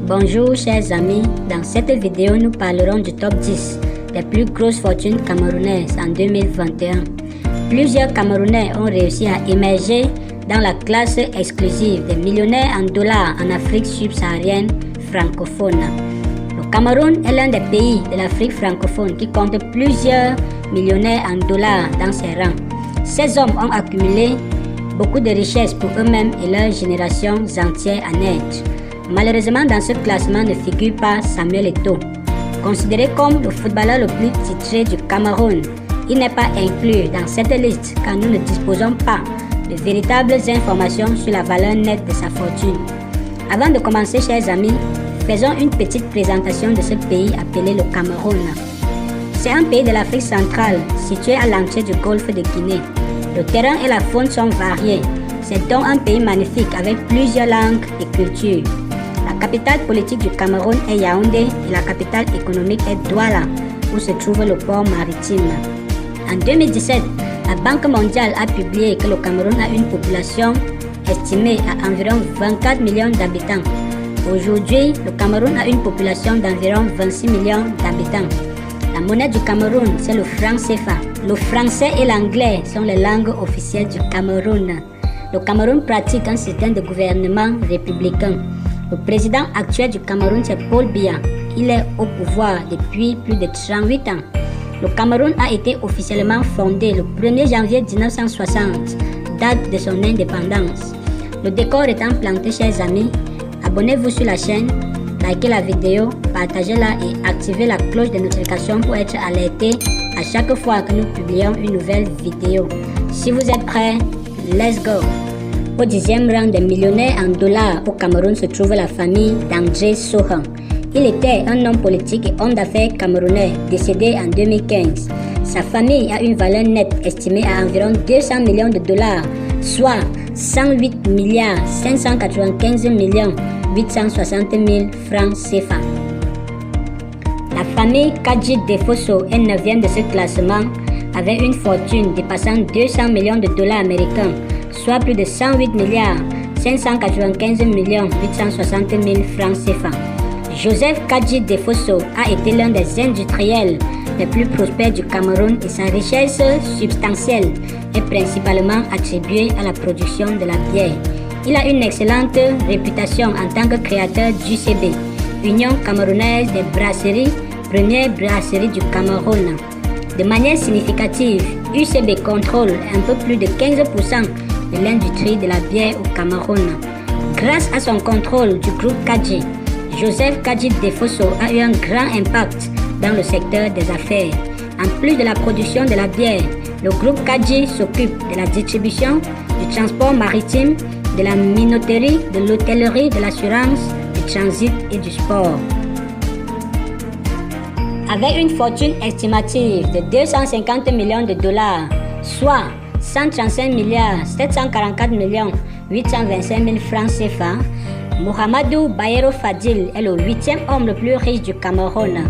Bonjour chers amis, dans cette vidéo nous parlerons du top 10 des plus grosses fortunes camerounaises en 2021. Plusieurs Camerounais ont réussi à émerger dans la classe exclusive des millionnaires en dollars en Afrique subsaharienne francophone. Le Cameroun est l'un des pays de l'Afrique francophone qui compte plusieurs millionnaires en dollars dans ses rangs. Ces hommes ont accumulé beaucoup de richesses pour eux-mêmes et leurs générations entières à naître. Malheureusement, dans ce classement ne figure pas Samuel Eto'o. Considéré comme le footballeur le plus titré du Cameroun, il n'est pas inclus dans cette liste car nous ne disposons pas de véritables informations sur la valeur nette de sa fortune. Avant de commencer, chers amis, faisons une petite présentation de ce pays appelé le Cameroun. C'est un pays de l'Afrique centrale, situé à l'entrée du golfe de Guinée. Le terrain et la faune sont variés. C'est donc un pays magnifique avec plusieurs langues et cultures. La capitale politique du Cameroun est Yaoundé et la capitale économique est Douala, où se trouve le port maritime. En 2017, la Banque mondiale a publié que le Cameroun a une population estimée à environ 24 millions d'habitants. Aujourd'hui, le Cameroun a une population d'environ 26 millions d'habitants. La monnaie du Cameroun, c'est le franc CFA. Le français et l'anglais sont les langues officielles du Cameroun. Le Cameroun pratique un système de gouvernement républicain. Le président actuel du Cameroun, c'est Paul Biya. Il est au pouvoir depuis plus de 38 ans. Le Cameroun a été officiellement fondé le 1er janvier 1960, date de son indépendance. Le décor étant planté, chers amis, abonnez-vous sur la chaîne, likez la vidéo, partagez-la et activez la cloche de notification pour être alerté à chaque fois que nous publions une nouvelle vidéo. Si vous êtes prêts, let's go! Au 10e rang des millionnaires en dollars au Cameroun se trouve la famille d'André Sohan. Il était un homme politique et homme d'affaires camerounais décédé en 2015. Sa famille a une valeur nette estimée à environ 200 millions de dollars, soit 108 milliards 595 millions 860 000 francs CFA. La famille Kadji Defosso est 9e de ce classement avec une fortune dépassant 200 millions de dollars américains, soit plus de 108 milliards 595 millions 860 000 francs CFA. Joseph Kadji Defosso a été l'un des industriels les plus prospères du Cameroun et sa richesse substantielle est principalement attribuée à la production de la bière. Il a une excellente réputation en tant que créateur d'UCB, Union camerounaise des brasseries, première brasserie du Cameroun. De manière significative, UCB contrôle un peu plus de 15% de l'industrie de la bière au Cameroun. Grâce à son contrôle du groupe Kadji, Joseph Kadji Defosso a eu un grand impact dans le secteur des affaires. En plus de la production de la bière, le groupe Kadji s'occupe de la distribution, du transport maritime, de la minoterie, de l'hôtellerie, de l'assurance, du transit et du sport. Avec une fortune estimative de 250 millions de dollars, soit 135 milliards 744 millions 825 000 francs CFA, Mohamedou Bayero Fadil est le 8e homme le plus riche du Cameroun.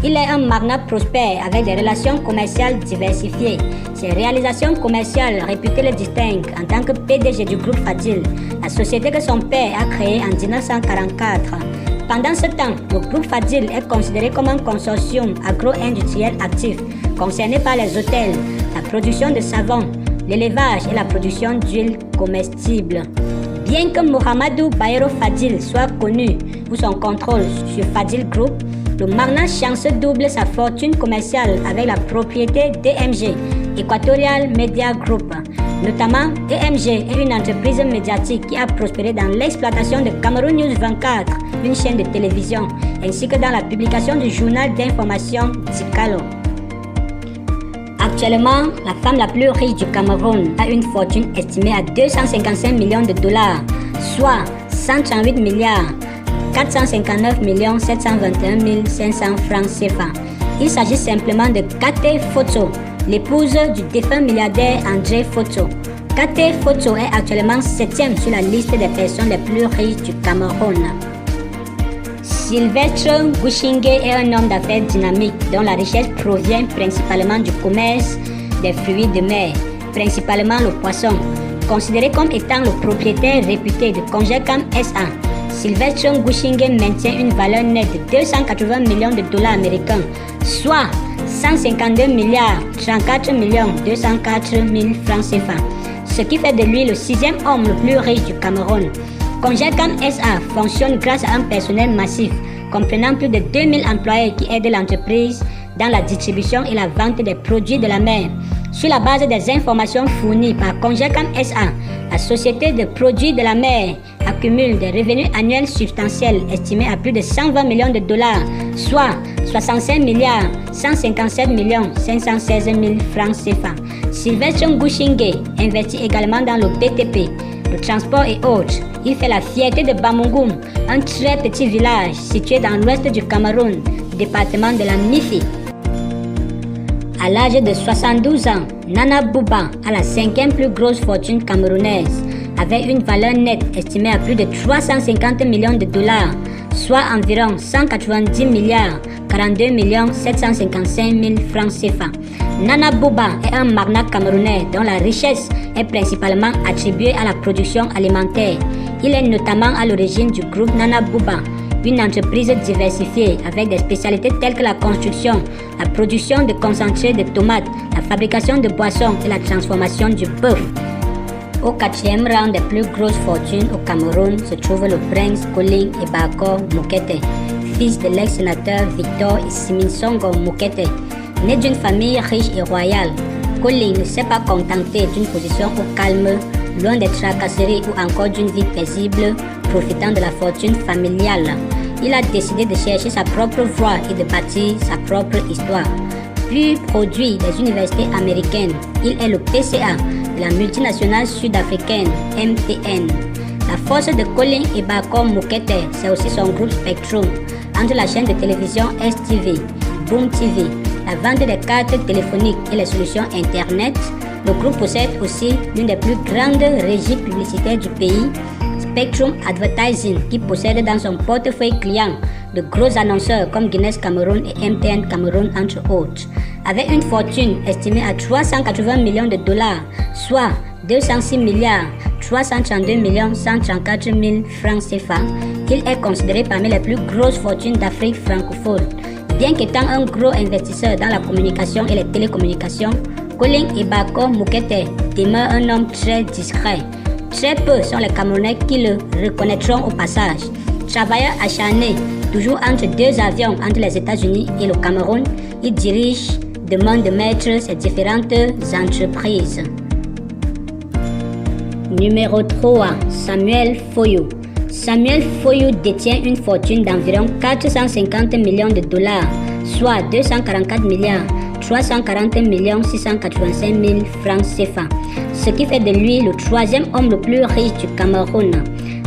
Il est un magnat prospère avec des relations commerciales diversifiées. Ses réalisations commerciales réputées le distinguent en tant que PDG du groupe Fadil, la société que son père a créée en 1944. Pendant ce temps, le groupe Fadil est considéré comme un consortium agro-industriel actif, concerné par les hôtels, la production de savon, l'élevage et la production d'huile comestible. Bien que Mohamedou Bayero Fadil soit connu pour son contrôle sur Fadil Group, le magnat chanceux double sa fortune commerciale avec la propriété d'EMG, Equatorial Media Group. Notamment, EMG est une entreprise médiatique qui a prospéré dans l'exploitation de Cameroun News 24, une chaîne de télévision, ainsi que dans la publication du journal d'information Tikalo. Actuellement, la femme la plus riche du Cameroun a une fortune estimée à 255 millions de dollars, soit 138 milliards 459 millions 721 500 francs CFA. Il s'agit simplement de Kate Foto, l'épouse du défunt milliardaire André Foto. Kate Foto est actuellement 7e sur la liste des personnes les plus riches du Cameroun. Sylvestre Gouchingué est un homme d'affaires dynamique dont la richesse provient principalement du commerce des fruits de mer, principalement le poisson. Considéré comme étant le propriétaire réputé de Congecam SA, Sylvestre Ngushingé maintient une valeur nette de 280 millions de dollars américains, soit 152 milliards 34 millions 204 000 francs CFA, ce qui fait de lui le 6e homme le plus riche du Cameroun. Congecam SA fonctionne grâce à un personnel massif comprenant plus de 2000 employés qui aident l'entreprise dans la distribution et la vente des produits de la mer. Sur la base des informations fournies par Congecam SA, la société de produits de la mer accumule des revenus annuels substantiels estimés à plus de 120 millions de dollars, soit 65 milliards 157 millions 516 000 francs CFA. Sylvestre Ngushingé investit également dans le BTP, le transport et autres. Il fait la fierté de Bamungum, un très petit village situé dans l'ouest du Cameroun, département de la Mifi. À l'âge de 72 ans, Nana Bouba a la 5e plus grosse fortune camerounaise, avec une valeur nette estimée à plus de 350 millions de dollars, soit environ 190 milliards 42 millions 755 000 francs CFA. Nana Bouba est un magnat camerounais dont la richesse est principalement attribuée à la production alimentaire. Il est notamment à l'origine du groupe Nana Bouba, une entreprise diversifiée avec des spécialités telles que la construction, la production de concentré de tomates, la fabrication de boissons et la transformation du bœuf. Au 4e rang des plus grosses fortunes au Cameroun se trouve le prince Colin Ebakor Mokete, fils de l'ex-sénateur Victor Siminsongo Mokete. Né d'une famille riche et royale, Colin ne s'est pas contenté d'une position au calme, loin des tracasseries ou encore d'une vie paisible, profitant de la fortune familiale. Il a décidé de chercher sa propre voie et de bâtir sa propre histoire. Puis produit des universités américaines, il est le PCA de la multinationale sud-africaine MTN. La force de Colin Ebakor Mokete, c'est aussi son groupe Spectrum, entre la chaîne de télévision STV, Boom TV, la vente des cartes téléphoniques et les solutions Internet. Le groupe possède aussi l'une des plus grandes régies publicitaires du pays, Spectrum Advertising, qui possède dans son portefeuille client de gros annonceurs comme Guinness Cameroun et MTN Cameroun entre autres. Avec une fortune estimée à 380 millions de dollars, soit 206 milliards 332 millions 134 000 francs CFA, il est considéré parmi les plus grosses fortunes d'Afrique francophone. Bien qu'étant un gros investisseur dans la communication et les télécommunications, Colin Ebakor Mokete demeure un homme très discret. Très peu sont les Camerounais qui le reconnaîtront au passage. Travailleur acharné, toujours entre deux avions entre les États-Unis et le Cameroun, il dirige de main de maître ses différentes entreprises. Numéro 3. Samuel Foyou. Samuel Foyou détient une fortune d'environ 450 millions de dollars, soit 244 milliards 340 millions 685 000 francs CFA, ce qui fait de lui le 3e homme le plus riche du Cameroun.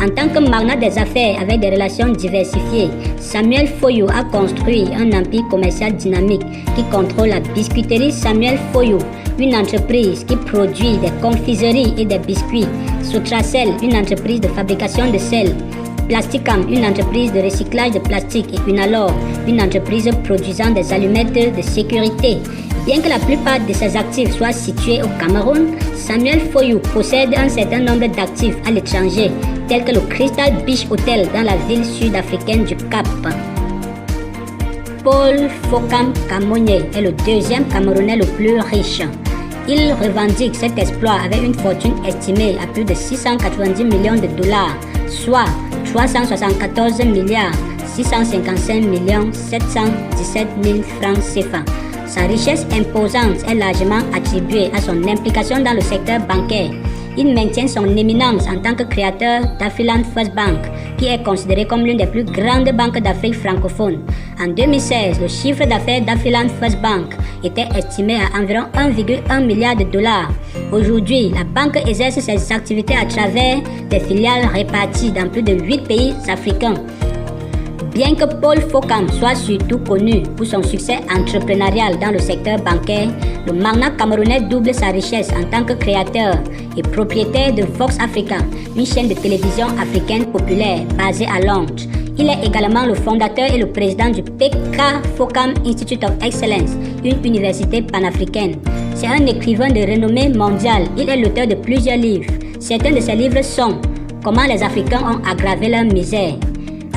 En tant que magnat des affaires avec des relations diversifiées, Samuel Foyou a construit un empire commercial dynamique qui contrôle la biscuiterie Samuel Foyou, une entreprise qui produit des confiseries et des biscuits, Sotracel, une entreprise de fabrication de sel, Plasticam, une entreprise de recyclage de plastique, et Unalor, une entreprise produisant des allumettes de sécurité. Bien que la plupart de ses actifs soient situés au Cameroun, Samuel Foyou possède un certain nombre d'actifs à l'étranger, tels que le Crystal Beach Hotel dans la ville sud-africaine du Cap. Paul Fokam Kamonye est le 2e Camerounais le plus riche. Il revendique cet exploit avec une fortune estimée à plus de 690 millions de dollars, soit 374 milliards 655 millions 717 000 francs CFA. Sa richesse imposante est largement attribuée à son implication dans le secteur bancaire. Il maintient son éminence en tant que créateur d'Afriland First Bank, qui est considéré comme l'une des plus grandes banques d'Afrique francophone. En 2016, le chiffre d'affaires d'Afriland First Bank était estimé à environ 1,1 milliard de dollars. Aujourd'hui, la banque exerce ses activités à travers des filiales réparties dans plus de 8 pays africains. Bien que Paul Fokam soit surtout connu pour son succès entrepreneurial dans le secteur bancaire, le magnat camerounais double sa richesse en tant que créateur et propriétaire de Vox Africa, une chaîne de télévision africaine populaire basée à Londres. Il est également le fondateur et le président du PK Fokam Institute of Excellence, une université panafricaine. C'est un écrivain de renommée mondiale. Il est l'auteur de plusieurs livres. Certains de ses livres sont comment les Africains ont aggravé leur misère.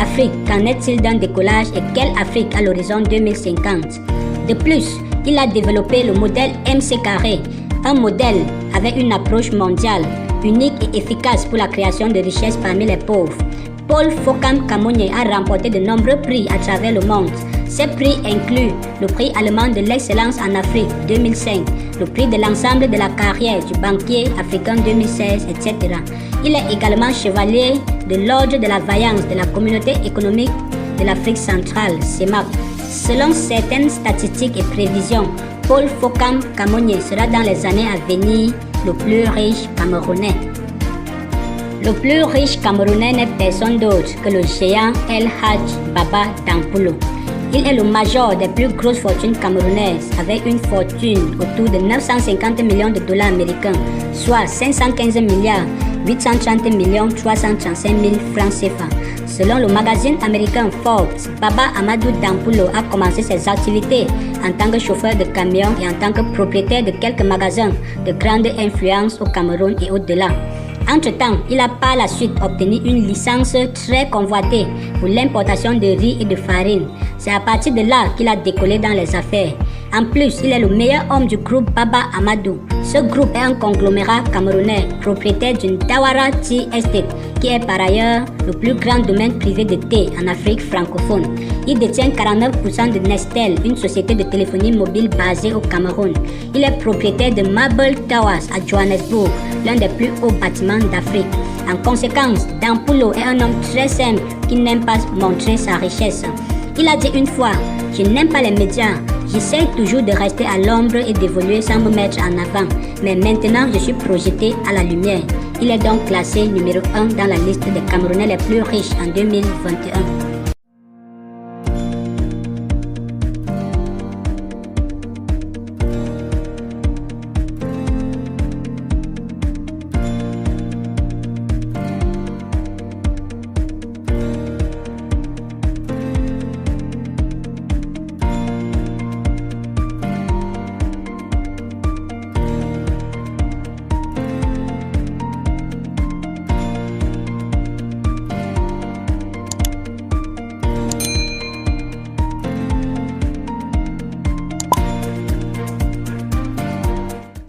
Afrique, qu'en est-il d'un décollage et quelle Afrique à l'horizon 2050? De plus, il a développé le modèle MC Carré, un modèle avec une approche mondiale, unique et efficace pour la création de richesses parmi les pauvres. Paul Fokam Kamonye a remporté de nombreux prix à travers le monde. Ces prix incluent le prix allemand de l'excellence en Afrique 2005, le prix de l'ensemble de la carrière du banquier africain 2016, etc. Il est également chevalier de l'ordre de la vaillance de la communauté économique de l'Afrique centrale, CEMAC. Selon certaines statistiques et prévisions, Paul Fokam Kamonye sera dans les années à venir le plus riche Camerounais. Le plus riche Camerounais n'est personne d'autre que le géant El Hadj Baba Dampoulou. Il est le major des plus grosses fortunes camerounaises avec une fortune autour de 950 millions de dollars américains, soit 515 milliards 830 335 000 francs CFA. Selon le magazine américain Forbes, Baba Amadou Dampoulou a commencé ses activités en tant que chauffeur de camion et en tant que propriétaire de quelques magasins de grande influence au Cameroun et au-delà. Entre-temps, il a par la suite obtenu une licence très convoitée pour l'importation de riz et de farine. C'est à partir de là qu'il a décollé dans les affaires. En plus, il est le meilleur homme du groupe Baba Amadou. Ce groupe est un conglomérat camerounais propriétaire d'une Dawara Tea Estate qui est par ailleurs le plus grand domaine privé de thé en Afrique francophone. Il détient 49% de Nestel, une société de téléphonie mobile basée au Cameroun. Il est propriétaire de Marble Towers à Johannesburg, l'un des plus hauts bâtiments d'Afrique. En conséquence, Dampoulou est un homme très simple qui n'aime pas montrer sa richesse. Il a dit une fois, « Je n'aime pas les médias. J'essaie toujours de rester à l'ombre et d'évoluer sans me mettre en avant. Mais maintenant, je suis projeté à la lumière. » Il est donc classé numéro 1 dans la liste des Camerounais les plus riches en 2021.